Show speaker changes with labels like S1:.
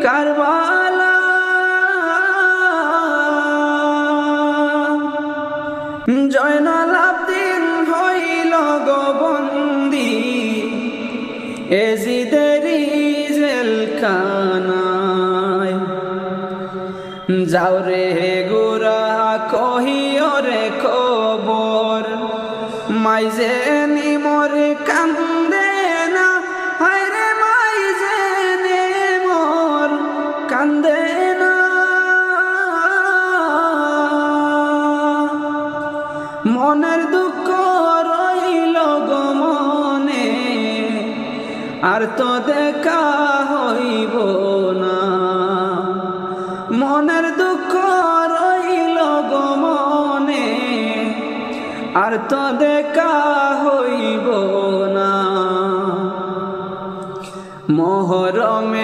S1: কারবালা জয়নাল আবদিন হইল গোবন্দি এজিদেরি জেলখানায় যাও রে গোরা কহিও রে খবর মাইজে নিমর কান্দে না হায় রে মাইজে নিমর কান্দে না মনের দুঃখ রইল গো মনে আর তো দেখা হইব না মনের দুঃখ রইল গো মনে আর তো দেখা হইব না মহরমে